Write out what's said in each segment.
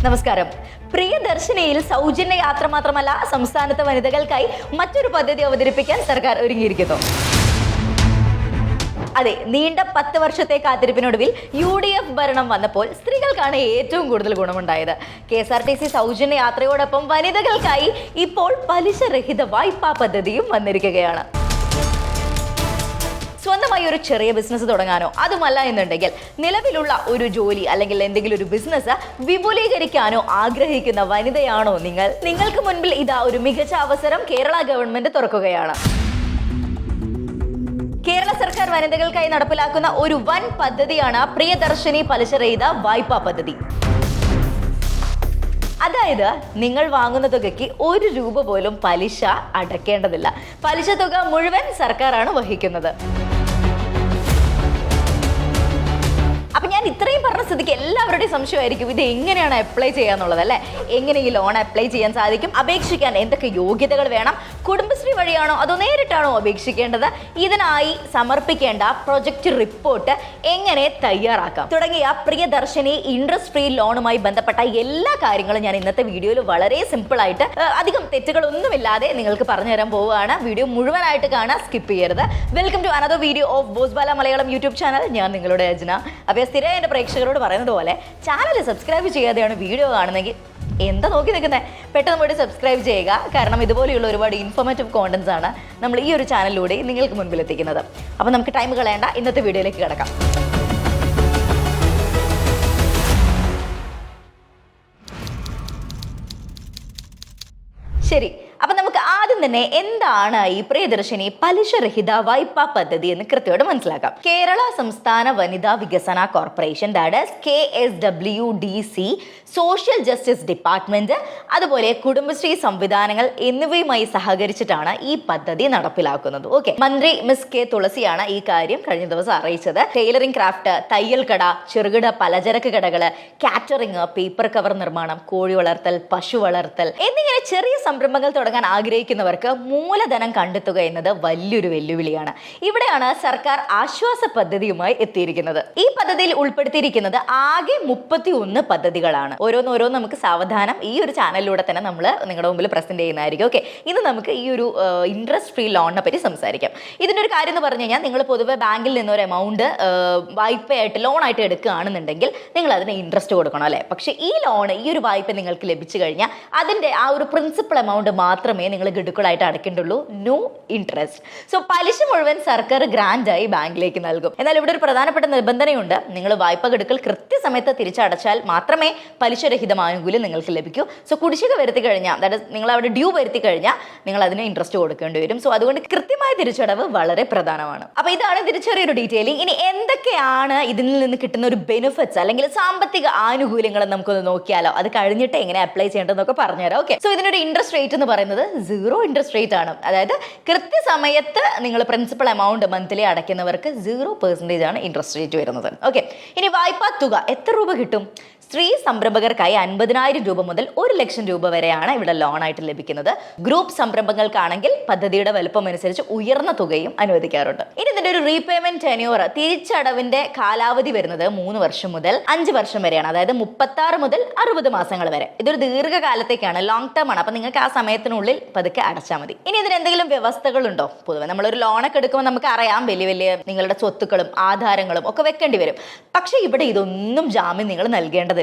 നമസ്കാരം. പ്രിയദർശിനിയിൽ സൗജന്യ യാത്ര മാത്രമല്ല, സംസ്ഥാനത്തെ വനിതകൾക്കായി മറ്റൊരു പദ്ധതി അവതരിപ്പിക്കാൻ സർക്കാർ ഒരുങ്ങിയിരിക്കുന്നു. അതെ, നീണ്ട 10 വർഷത്തെ കാത്തിരിപ്പിനൊടുവിൽ UDF ഭരണം വന്നപ്പോൾ സ്ത്രീകൾക്കാണ് ഏറ്റവും കൂടുതൽ ഗുണമുണ്ടായത്. KSRTC സൗജന്യ യാത്രയോടൊപ്പം വനിതകൾക്കായി ഇപ്പോൾ പലിശരഹിത വായ്പാ പദ്ധതിയും വന്നിരിക്കുകയാണ്. സ്വന്തമായി ഒരു ചെറിയ ബിസിനസ് തുടങ്ങാനോ അതുമല്ല എന്നുണ്ടെങ്കിൽ നിലവിലുള്ള ഒരു ജോലി അല്ലെങ്കിൽ എന്തെങ്കിലും ഒരു ബിസിനസ് വിപുലീകരിക്കാനോ ആഗ്രഹിക്കുന്ന വനിതയാണോ നിങ്ങൾക്ക് മുൻപിൽ ഇതാ ഒരു മികച്ച അവസരം കേരള ഗവൺമെന്റ് തുറക്കുകയാണ്. കേരള സർക്കാർ വനിതകൾക്കായി നടപ്പിലാക്കുന്ന ഒരു വൻ പദ്ധതിയാണ് പ്രിയദർശിനി പലിശരഹിത വായ്പാ പദ്ധതി. അതായത് നിങ്ങൾ വാങ്ങുന്ന തുകയ്ക്ക് 1 രൂപ പോലും പലിശ അടയ്ക്കേണ്ടതില്ല. പലിശ തുക മുഴുവൻ സർക്കാരാണ് വഹിക്കുന്നത്. അപ്പൊ ഞാൻ ഇത്രയും പറഞ്ഞ സ്ഥിതിക്ക് എല്ലാവരുടെയും സംശയമായിരിക്കും, ഇത് എങ്ങനെയാണ് അപ്ലൈ ചെയ്യാന്നുള്ളത് അല്ലേ? എങ്ങനെ ഈ ലോൺ അപ്ലൈ ചെയ്യാൻ സാധിക്കും? അപേക്ഷിക്കാൻ എന്തൊക്കെ യോഗ്യതകൾ വേണം? കുടുംബശ്രീ വഴിയാണോ അതോ നേരിട്ടാണോ അപേക്ഷിക്കേണ്ടത്? ഇതിനായി സമർപ്പിക്കേണ്ട പ്രൊജക്ട് റിപ്പോർട്ട് എങ്ങനെ തയ്യാറാക്കാം തുടങ്ങിയ പ്രിയദർശിനി ഇൻട്രസ്റ്റ് ഫ്രീ ലോണുമായി ബന്ധപ്പെട്ട എല്ലാ കാര്യങ്ങളും ഞാൻ ഇന്നത്തെ വീഡിയോയിൽ വളരെ സിമ്പിൾ ആയിട്ട് അധികം തെറ്റുകളൊന്നുമില്ലാതെ നിങ്ങൾക്ക് പറഞ്ഞു തരാൻ പോവുകയാണ്. വീഡിയോ മുഴുവനായിട്ട് കാണാൻ സ്കിപ്പ് ചെയ്യരുത്. Welcome to another video of Bosswala Malayalam YouTube channel. ഞാൻ നിങ്ങളുടെ അജ്ന. അപ്പോൾ സ്ഥിരം എൻ്റെ പ്രേക്ഷകരോട് പറയുന്നത് പോലെ ചാനൽ സബ്സ്ക്രൈബ് ചെയ്യാതെയാണ് വീഡിയോ കാണുന്നതെങ്കിൽ എന്താ നോക്കി നിൽക്കുന്നത്? പെട്ടെന്ന് പോയിട്ട് സബ്സ്ക്രൈബ് ചെയ്യുക. കാരണം ഇതുപോലെയുള്ള ഒരുപാട് ഇൻഫോർമേറ്റീവ് കോണ്ടന്റ്സ് ആണ് നമ്മൾ ഈ ഒരു ചാനലിലൂടെ നിങ്ങൾക്ക് മുൻപിൽ എത്തിക്കുന്നത്. അപ്പോൾ നമുക്ക് ടൈം കളയേണ്ട, ഇന്നത്തെ വീഡിയോയിലേക്ക് കിടക്കാം. ശരി, അപ്പൊ നമുക്ക് ആദ്യം തന്നെ എന്താണ് ഈ പ്രിയദർശിനി പലിശരഹിത വായ്പാ പദ്ധതി എന്ന് കൃത്യമായിട്ട് മനസ്സിലാക്കാം. കേരള സംസ്ഥാന വനിതാ വികസന corporation, that is KSWDC, social justice department, അതുപോലെ കുടുംബശ്രീ സംവിധാനങ്ങൾ എന്നിവയുമായി സഹകരിച്ചിട്ടാണ് ഈ പദ്ധതി നടപ്പിലാക്കുന്നത്. ഓക്കെ, മന്ത്രി മിസ് കെ തുളസിയാണ് ഈ കാര്യം കഴിഞ്ഞ ദിവസം അറിയിച്ചത്. ടൈലറിംഗ് ക്രാഫ്റ്റ്, തയ്യൽ കട, ചെറുകിട പലചരക്ക് കടകള്, കാറ്ററിംഗ്, പേപ്പർ കവർ നിർമ്മാണം, കോഴി വളർത്തൽ, പശു വളർത്തൽ എന്നിങ്ങനെ ചെറിയ സംരംഭങ്ങൾ തുടങ്ങാൻ ആഗ്രഹിക്കുന്നവർക്ക് മൂലധനം കണ്ടെത്തുക എന്നത് വലിയൊരു വെല്ലുവിളിയാണ്. ഇവിടെയാണ് സർക്കാർ ആശ്വാസ പദ്ധതിയുമായി എത്തിയിരിക്കുന്നത്. ഈ പദ്ധതിയിൽ ഉൾപ്പെടുത്തിയിരിക്കുന്നത് ആകെ 31 പദ്ധതികളാണ്. ഓരോന്ന് നമുക്ക് സാവധാനം ഈ ഒരു ചാനലിലൂടെ തന്നെ നമ്മൾ നിങ്ങളുടെ മുമ്പിൽ പ്രസന്റ് ചെയ്യുന്നതായിരിക്കും. ഓക്കെ, ഇന്ന് നമുക്ക് ഈ ഒരു ഇൻട്രസ്റ്റ് ഫ്രീ ലോണിനെ പറ്റി സംസാരിക്കാം. ഇതിൻ്റെ ഒരു കാര്യം എന്ന് പറഞ്ഞു കഴിഞ്ഞാൽ, നിങ്ങൾ പൊതുവെ ബാങ്കിൽ നിന്ന് ഒരു എമൗണ്ട് വായ്പയായിട്ട് ലോണായിട്ട് എടുക്കുകയാണെന്നുണ്ടെങ്കിൽ നിങ്ങൾ അതിന് ഇൻട്രസ്റ്റ് കൊടുക്കണം അല്ലേ? പക്ഷേ ഈ ഒരു വായ്പ നിങ്ങൾക്ക് ലഭിച്ചു കഴിഞ്ഞാൽ അതിൻ്റെ ആ ഒരു പ്രിൻസിപ്പൽ എമൗണ്ട് മാത്രമേ നിങ്ങൾ ഗഡുക്കളായിട്ട് അടയ്ക്കേണ്ടുള്ളൂ. No interest. സോ പലിശ മുഴുവൻ സർക്കാർ ഗ്രാൻഡായി ബാങ്കിലേക്ക് നൽകും. എന്നാൽ ഇവിടെ ഒരു പ്രധാനപ്പെട്ട നിബന്ധനയുണ്ട്. നിങ്ങൾ വായ്പ ഗഡുക്കൾ കൃത്യസമയത്ത് തിരിച്ചടച്ചാൽ മാത്രമേ പലിശരഹിതം ആനുകൂല്യം നിങ്ങൾക്ക് ലഭിക്കൂ. സോ കുടിശ്ശിക വരുത്തി കഴിഞ്ഞാൽ, അതായത് നിങ്ങൾ അവിടെ ഡ്യൂ വരുത്തി കഴിഞ്ഞാൽ നിങ്ങൾ അതിന് ഇൻട്രസ്റ്റ് കൊടുക്കേണ്ടി വരും. സോ അതുകൊണ്ട് കൃത്യമായ തിരിച്ചടവ് വളരെ പ്രധാനമാണ്. അപ്പൊ ഇതാണ് ഇതിന് ചെറിയൊരു ഡീറ്റെയിലിംഗ്. ഇനി എന്തൊക്കെയാണ് ഇതിൽ നിന്ന് കിട്ടുന്ന ഒരു ബെനിഫിറ്റ്സ് അല്ലെങ്കിൽ സാമ്പത്തിക ആനുകൂല്യങ്ങൾ നമുക്കൊന്ന് നോക്കിയാലോ? അത് കഴിഞ്ഞിട്ട് എങ്ങനെ അപ്ലൈ ചെയ്യേണ്ടതെന്നൊക്കെ പറഞ്ഞുതരാം. ഓക്കെ, സോ ഇതിനൊരു ഇൻട്രസ്റ്റ് റേറ്റ് എന്ന് പറയുന്നത് 0 ഇൻട്രസ്റ്റ് റേറ്റ് ആണ്. അതായത് കൃത്യസമയത്ത് നിങ്ങൾ പ്രിൻസിപ്പൽ എമൗണ്ട് മന്ത്ലി അടയ്ക്കുന്നവർക്ക് 0% ആണ് ഇൻട്രസ്റ്റ് റേറ്റ് വരുന്നത്. ഓക്കെ, ഇനി വായ്പാ തുക എത്ര രൂപ കിട്ടും? സ്ത്രീ സംരംഭകർക്കായി 50,000 രൂപ മുതൽ 1 ലക്ഷം രൂപ വരെയാണ് ഇവിടെ ലോണായിട്ട് ലഭിക്കുന്നത്. ഗ്രൂപ്പ് സംരംഭങ്ങൾക്കാണെങ്കിൽ പദ്ധതിയുടെ വലുപ്പം അനുസരിച്ച് ഉയർന്ന തുകയും അനുവദിക്കാറുണ്ട്. ഇനി ഇതിന്റെ ഒരു റീപേയ്മെന്റ് ടെന്യൂർ, തിരിച്ചടവിന്റെ കാലാവധി വരുന്നത് 3 വർഷം മുതൽ 5 വർഷം വരെയാണ്. അതായത് 36 മുതൽ 60 മാസങ്ങൾ വരെ. ഇതൊരു ദീർഘകാലത്തേക്കാണ്, ലോങ് ടേം ആണ്. അപ്പൊ നിങ്ങൾക്ക് ആ സമയത്തിനുള്ളിൽ പതുക്കെ അടച്ചാൽ മതി. ഇനി ഇതിന് എന്തെങ്കിലും വ്യവസ്ഥകളുണ്ടോ? പൊതുവെ നമ്മളൊരു ലോണൊക്കെ എടുക്കുമ്പോൾ നമുക്ക് അറിയാം, വലിയ നിങ്ങളുടെ സ്വത്തുക്കളും ആധാരങ്ങളും ഒക്കെ വെക്കേണ്ടി വരും. പക്ഷേ ഇവിടെ ഇതൊന്നും ജാമ്യം നിങ്ങൾ നൽകേണ്ടത്.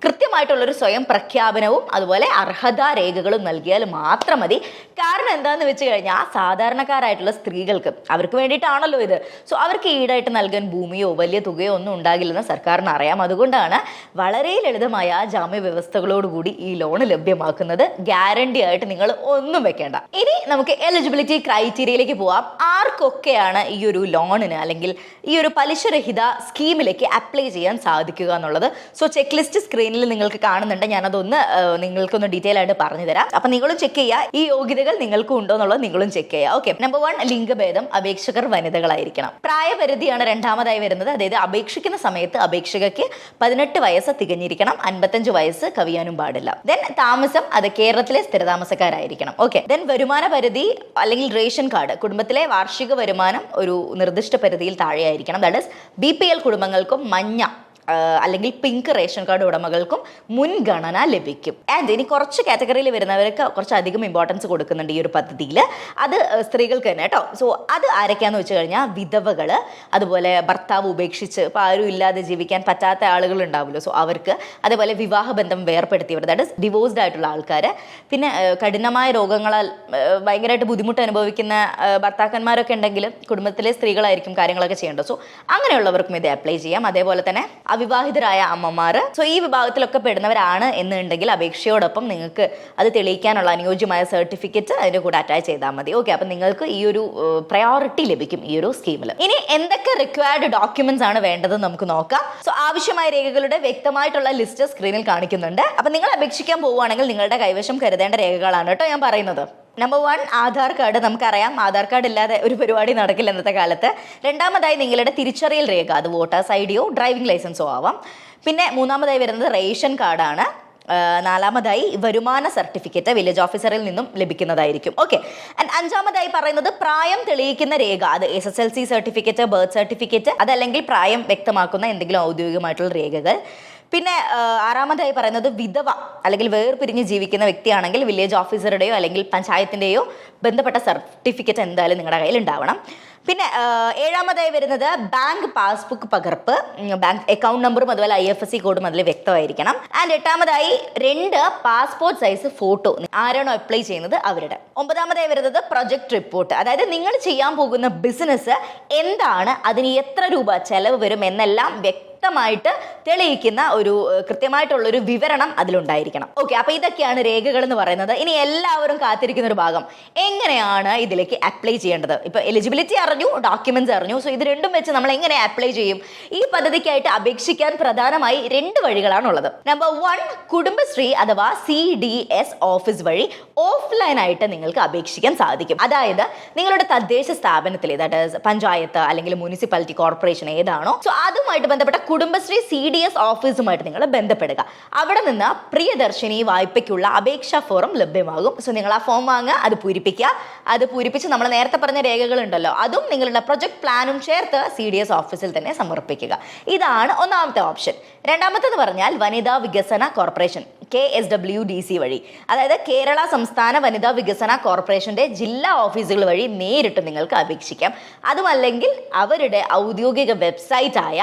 കൃത്യമായിട്ടുള്ളൊരു സ്വയം പ്രഖ്യാപനവും അതുപോലെ അർഹതാ രേഖകളും നൽകിയാൽ മാത്രം മതി. കാരണം എന്താന്ന് വെച്ച് കഴിഞ്ഞാൽ, സാധാരണക്കാരായിട്ടുള്ള സ്ത്രീകൾക്ക് അവർക്ക് വേണ്ടിയിട്ടാണല്ലോ ഇത്. സോ അവർക്ക് ഈടായിട്ട് നൽകാൻ ഭൂമിയോ വലിയ തുകയോ ഒന്നും ഉണ്ടാകില്ലെന്ന് സർക്കാരിന് അറിയാം. അതുകൊണ്ടാണ് വളരെ ലളിതമായ ജാമ്യ വ്യവസ്ഥകളോടുകൂടി ഈ ലോൺ ലഭ്യമാക്കുന്നത്. ഗ്യാരണ്ടി ആയിട്ട് നിങ്ങൾ ഒന്നും വെക്കേണ്ട. ഇനി നമുക്ക് എലിജിബിലിറ്റി ക്രൈറ്റീരിയയിലേക്ക് പോവാം. ആർക്കൊക്കെയാണ് ഈ ഒരു ലോണിന് അല്ലെങ്കിൽ ഈ ഒരു പലിശരഹിത സ്കീമിലേക്ക് അപ്ലൈ ചെയ്യാൻ സാധിക്കുക എന്നുള്ളത്. സോ ചെക്ക് ലിസ്റ്റ് സ്ക്രീനിൽ നിങ്ങൾക്ക് കാണുന്നുണ്ട്. ഞാനതൊന്ന് നിങ്ങൾക്കൊന്ന് ഡീറ്റെയിൽ ആയിട്ട് പറഞ്ഞു തരാം. അപ്പൊ നിങ്ങളും ചെക്ക് ചെയ്യുക, ഈ യോഗ്യതകൾ നിങ്ങൾക്കും ഉണ്ടോ എന്നുള്ളത് നിങ്ങളും ചെക്ക് ചെയ്യുക. ഓക്കെ, നമ്പർ 1, ലിംഗഭേദം. അപേക്ഷകർ വനിതകളായിരിക്കണം. പ്രായപരിധിയാണ് രണ്ടാമതായി വരുന്നത്. അതായത് അപേക്ഷിക്കുന്ന സമയത്ത് അപേക്ഷകയ്ക്ക് 18 വയസ്സ് തികഞ്ഞിരിക്കണം. 55 വയസ്സ് കവിയാനും പാടില്ല. ദെൻ താമസം, അത് കേരളത്തിലെ സ്ഥിരതാമസക്കാരായിരിക്കണം. ഓക്കെ, ദെൻ വരുമാന പരിധി അല്ലെങ്കിൽ റേഷൻ കാർഡ്, കുടുംബത്തിലെ വാർഷിക വരുമാനം ഒരു നിർദ്ദിഷ്ട പരിധിയിൽ താഴെയായിരിക്കണം. ദാറ്റ് ഈസ് BPL കുടുംബങ്ങൾക്കും മഞ്ഞ അല്ലെങ്കിൽ പിങ്ക് റേഷൻ കാർഡ് ഉടമകൾക്കും മുൻഗണന ലഭിക്കും. ആൻഡ് ഇനി കുറച്ച് കാറ്റഗറിയിൽ വരുന്നവർക്ക് കുറച്ചധികം ഇമ്പോർട്ടൻസ് കൊടുക്കുന്നുണ്ട് ഈ ഒരു പദ്ധതിയിൽ. അത് സ്ത്രീകൾക്ക് തന്നെ കേട്ടോ. സോ അത് ആരൊക്കെയാന്ന് വെച്ച് കഴിഞ്ഞാൽ വിധവകൾ, അതുപോലെ ഭർത്താവ് ഉപേക്ഷിച്ച് ഇപ്പോൾ ആരും ഇല്ലാതെ ജീവിക്കാൻ പറ്റാത്ത ആളുകൾ ഉണ്ടാവുമല്ലോ, സോ അവർക്ക്, അതേപോലെ വിവാഹബന്ധം വേർപ്പെടുത്തിയവർ, ദാറ്റ് ഇസ് ഡിവോഴ്സ്ഡ് ആയിട്ടുള്ള ആൾക്കാർ, പിന്നെ കഠിനമായ രോഗങ്ങളാൽ ഭയങ്കരമായിട്ട് ബുദ്ധിമുട്ട് അനുഭവിക്കുന്ന ഭർത്താക്കന്മാരൊക്കെ ഉണ്ടെങ്കിൽ കുടുംബത്തിലെ സ്ത്രീകളായിരിക്കും കാര്യങ്ങളൊക്കെ ചെയ്യേണ്ടത്. സോ അങ്ങനെയുള്ളവർക്കും ഇത് അപ്ലൈ ചെയ്യാം. അതേപോലെ തന്നെ അവിവാഹിതരായ അമ്മമാർ, സോ ഈ വിഭാഗത്തിലൊക്കെ പെടുന്നവരാണ് എന്നുണ്ടെങ്കിൽ അപേക്ഷയോടൊപ്പം നിങ്ങൾക്ക് അത് തെളിയിക്കാനുള്ള അനുയോജ്യമായ സർട്ടിഫിക്കറ്റ് അതിൻ്റെ കൂടെ അറ്റാച്ച് ചെയ്താൽ മതി. ഓക്കെ, അപ്പം നിങ്ങൾക്ക് ഈ ഒരു പ്രയോറിറ്റി ലഭിക്കും ഈ ഒരു സ്കീമിൽ. ഇനി എന്തൊക്കെ റിക്വയർഡ് ഡോക്യുമെന്റ്സ് ആണ് വേണ്ടതെന്ന് നമുക്ക് നോക്കാം. സോ ആവശ്യമായ രേഖകളുടെ വ്യക്തമായിട്ടുള്ള ലിസ്റ്റ് സ്ക്രീനിൽ കാണിക്കുന്നുണ്ട്. അപ്പം നിങ്ങൾ അപേക്ഷിക്കാൻ പോവുകയാണെങ്കിൽ നിങ്ങളുടെ കൈവശം കരുതേണ്ട രേഖകളാണ് കേട്ടോ ഞാൻ പറയുന്നത്. Number 1, Aadhaar card. നമുക്കറിയാം ആധാർ കാർഡ് ഇല്ലാതെ ഒരു പരിപാടി നടക്കില്ല ഇന്നത്തെ കാലത്ത്. രണ്ടാമതായി നിങ്ങളുടെ തിരിച്ചറിയൽ രേഖ, അത് വോട്ടേഴ്സ് ഐഡിയോ ഡ്രൈവിംഗ് ലൈസൻസോ ആവാം. പിന്നെ മൂന്നാമതായി വരുന്നത് റേഷൻ കാർഡാണ്. നാലാമതായി വരുമാന സർട്ടിഫിക്കറ്റ് വില്ലേജ് ഓഫീസറിൽ നിന്നും ലഭിക്കുന്നതായിരിക്കും. ഓക്കെ, ആൻഡ് അഞ്ചാമതായി പറയുന്നത് പ്രായം തെളിയിക്കുന്ന രേഖ, അത് SSLC സർട്ടിഫിക്കറ്റ്, ബർത്ത് സർട്ടിഫിക്കറ്റ്, അതല്ലെങ്കിൽ പ്രായം വ്യക്തമാക്കുന്ന എന്തെങ്കിലും ഔദ്യോഗികമായിട്ടുള്ള രേഖകൾ. പിന്നെ ആറാമതായി പറയുന്നത് വിധവ അല്ലെങ്കിൽ വേർപിരിഞ്ഞ് ജീവിക്കുന്ന വ്യക്തിയാണെങ്കിൽ വില്ലേജ് ഓഫീസറുടെയോ അല്ലെങ്കിൽ പഞ്ചായത്തിൻ്റെയോ ബന്ധപ്പെട്ട സർട്ടിഫിക്കറ്റ് എന്തായാലും നിങ്ങളുടെ കയ്യിൽ ഉണ്ടാവണം. പിന്നെ ഏഴാമതായി വരുന്നത് ബാങ്ക് പാസ്ബുക്ക് പകർപ്പ്, ബാങ്ക് അക്കൗണ്ട് നമ്പറും അതുപോലെ IFSC കോഡും അതിൽ വ്യക്തമായിരിക്കണം. ആൻഡ് എട്ടാമതായി 2 പാസ്പോർട്ട് സൈസ് ഫോട്ടോ, ആരാണോ അപ്ലൈ ചെയ്യുന്നത് അവരുടെ. ഒമ്പതാമതായി വരുന്നത് പ്രൊജക്ട് റിപ്പോർട്ട്, അതായത് നിങ്ങൾ ചെയ്യാൻ പോകുന്ന ബിസിനസ് എന്താണ്, അതിന് എത്ര രൂപ ചെലവ് വരും എന്നെല്ലാം വ്യക്തമായിട്ട് തെളിയിക്കുന്ന ഒരു കൃത്യമായിട്ടുള്ളൊരു വിവരണം അതിലുണ്ടായിരിക്കണം. ഓക്കെ, അപ്പോൾ ഇതൊക്കെയാണ് രേഖകൾ എന്ന് പറയുന്നത്. ഇനി എല്ലാവരും കാത്തിരിക്കുന്ന ഒരു ഭാഗം, എങ്ങനെയാണ് ഇതിലേക്ക് അപ്ലൈ ചെയ്യേണ്ടത്? ഇപ്പോൾ എലിജിബിലിറ്റി അറിഞ്ഞു, ഡോക്യുമെന്റ്സ് അറിഞ്ഞു, സോ ഇത് രണ്ടും വെച്ച് നമ്മൾ എങ്ങനെ അപ്ലൈ ചെയ്യും? ഈ പദ്ധതിക്കായിട്ട് അപേക്ഷിക്കാൻ പ്രധാനമായി 2 വഴികളാണുള്ളത്. നമ്പർ 1, കുടുംബശ്രീ അഥവാ CDS ഓഫീസ് വഴി ഓഫ്ലൈൻ ആയിട്ട് നിങ്ങൾക്ക് അപേക്ഷിക്കാൻ സാധിക്കും. അതായത് നിങ്ങളുടെ തദ്ദേശ സ്ഥാപനത്തിൽ, ദാറ്റ് ഈസ് പഞ്ചായത്ത് അല്ലെങ്കിൽ മുനിസിപ്പാലിറ്റി കോർപ്പറേഷൻ ഏതാണോ, സോ അതുമായിട്ട് ബന്ധപ്പെട്ട കുടുംബശ്രീ CDS ഓഫീസുമായിട്ട് നിങ്ങൾ ബന്ധപ്പെടുക. അവിടെ നിന്ന് പ്രിയദർശിനി വായ്പയ്ക്കുള്ള അപേക്ഷാ ഫോറം ലഭ്യമാകും. സോ നിങ്ങൾ ആ ഫോം വാങ്ങുക, അത് പൂരിപ്പിക്കുക. അത് പൂരിപ്പിച്ച് നമ്മൾ നേരത്തെ പറഞ്ഞ രേഖകളുണ്ടല്ലോ അതും നിങ്ങളുടെ പ്രൊജക്ട് പ്ലാനും ചേർത്ത് CDS ഓഫീസിൽ തന്നെ സമർപ്പിക്കുക. ഇതാണ് ഒന്നാമത്തെ ഓപ്ഷൻ. രണ്ടാമത്തേത് പറഞ്ഞാൽ വനിതാ വികസന കോർപ്പറേഷൻ KSWDC വഴി, അതായത് കേരള സംസ്ഥാന വനിതാ വികസന കോർപ്പറേഷന്റെ ജില്ലാ ഓഫീസുകൾ വഴി നേരിട്ട് നിങ്ങൾക്ക് അപേക്ഷിക്കാം. അതുമല്ലെങ്കിൽ അവരുടെ ഔദ്യോഗിക വെബ്സൈറ്റ് ആയ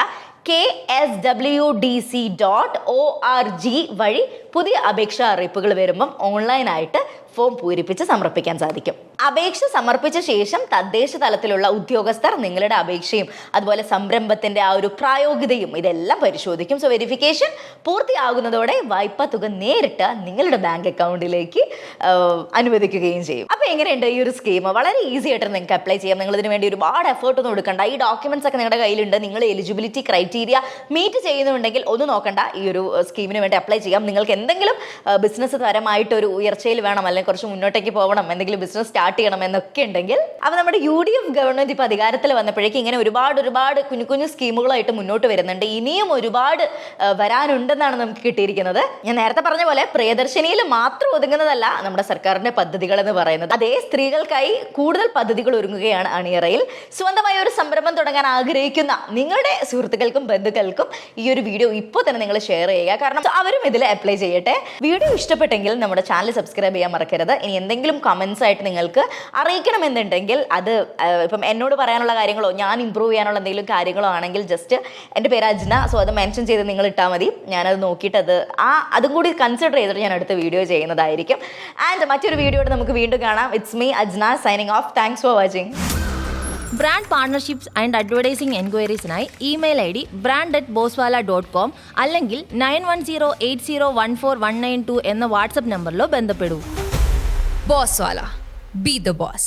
KSWDC.org വഴി പുതിയ അപേക്ഷാ അറിയിപ്പുകൾ വരുമ്പം ഓൺലൈനായിട്ട് ഫോം പൂരിപ്പിച്ച് സമർപ്പിക്കാൻ സാധിക്കും. അപേക്ഷ സമർപ്പിച്ച ശേഷം തദ്ദേശ തലത്തിലുള്ള ഉദ്യോഗസ്ഥർ നിങ്ങളുടെ അപേക്ഷയും അതുപോലെ സംരംഭത്തിന്റെ ആ ഒരു പ്രായോഗികതയും ഇതെല്ലാം പരിശോധിക്കും. സോ വെരിഫിക്കേഷൻ പൂർത്തിയാകുന്നതോടെ വായ്പാ തുക നേരിട്ട് നിങ്ങളുടെ ബാങ്ക് അക്കൗണ്ടിലേക്ക് അനുവദിക്കുകയും ചെയ്യും. അപ്പോൾ എങ്ങനെയുണ്ട് ഈ ഒരു സ്കീം? വളരെ ഈസി ആയിട്ട് നിങ്ങൾക്ക് അപ്ലൈ ചെയ്യാം. നിങ്ങൾ ഇതിന് വേണ്ടി ഒരുപാട് എഫേർട്ട് ഒന്നും എടുക്കണ്ട. ഈ ഡോക്യുമെന്റ്സ് ഒക്കെ നിങ്ങളുടെ കയ്യിലുണ്ട്. നിങ്ങൾ എലിജിബിലിറ്റി ക്രൈറ്റീരിയ മീറ്റ് ചെയ്യുന്നുണ്ടെങ്കിൽ ഒന്നും നോക്കണ്ട, ഈ ഒരു സ്കീമിന് വേണ്ടി അപ്ലൈ ചെയ്യാം. നിങ്ങൾക്ക് എന്തെങ്കിലും ബിസിനസ് പരമായിട്ട് ഒരു ഉയർച്ചയിൽ വേണം, അല്ലെങ്കിൽ കുറച്ച് മുന്നോട്ടേക്ക് പോകണം, എന്തെങ്കിലും ബിസിനസ് സ്റ്റാർട്ട് ചെയ്യണം എന്നൊക്കെ ഉണ്ടെങ്കിൽ, അപ്പോൾ നമ്മുടെ UDF ഗവൺമെന്റ് ഇപ്പോൾ അധികാരത്തിൽ വന്നപ്പോഴേക്കും ഇങ്ങനെ ഒരുപാട് കുഞ്ഞു കുഞ്ഞു സ്കീമുകളായിട്ട് മുന്നോട്ട് വരുന്നുണ്ട്. ഇനിയും ഒരുപാട് വരാനുണ്ടെന്നാണ് നമുക്ക് കിട്ടിയിരിക്കുന്നത്. ഞാൻ നേരത്തെ പറഞ്ഞ പോലെ പ്രിയദർശിനിയിൽ മാത്രം ഒതുങ്ങുന്നതല്ല നമ്മുടെ സർക്കാരിന്റെ പദ്ധതികൾ എന്ന് പറയുന്നത്. അതേ സ്ത്രീകൾക്കായി കൂടുതൽ പദ്ധതികൾ ഒരുങ്ങുകയാണ് അണിയറയിൽ. സ്വന്തമായ ഒരു സംരംഭം തുടങ്ങാൻ ആഗ്രഹിക്കുന്ന നിങ്ങളുടെ സുഹൃത്തുക്കൾക്കും ബന്ധുക്കൾക്കും ഈ ഒരു വീഡിയോ ഇപ്പോൾ തന്നെ നിങ്ങൾ ഷെയർ ചെയ്യുക, കാരണം അവരും ഇതിൽ അപ്ലൈ ചെയ്യട്ടെ. വീഡിയോ ഇഷ്ടപ്പെട്ടെങ്കിൽ നമ്മുടെ ചാനൽ സബ്സ്ക്രൈബ് ചെയ്യാൻ മറക്കരുത്. ഇനി എന്തെങ്കിലും കമന്റ്സ് ആയിട്ട് നിങ്ങൾക്ക് അറിയിക്കണമെന്നുണ്ടെങ്കിൽ അത് ഇപ്പം എന്നോട് പറയാനുള്ള കാര്യങ്ങളോ ഞാൻ ഇമ്പ്രൂവ് ചെയ്യാനുള്ള എന്തെങ്കിലും കാര്യങ്ങളോ ആണെങ്കിൽ ജസ്റ്റ് എൻ്റെ പേര് അജ്ന, സോ അത് മെൻഷൻ ചെയ്ത് നിങ്ങൾ ഇട്ടാൽ മതി. ഞാനത് നോക്കിയിട്ട് അതും കൂടി കൺസിഡർ ചെയ്തിട്ട് ഞാൻ അടുത്ത വീഡിയോ ചെയ്യുന്നതായിരിക്കും. ആൻഡ് മറ്റൊരു വീഡിയോയുടെ നമുക്ക് വീണ്ടും കാണാം. It's me Ajna signing off. Thanks for watching. Brand partnerships and advertising എൻക്വയറീസിനായി ഇമെയിൽ ID brand@boswala.com അല്ലെങ്കിൽ 9108014192 എന്ന വാട്സപ്പ് നമ്പറിലോ ബന്ധപ്പെടൂ. Bosswala. Be the boss.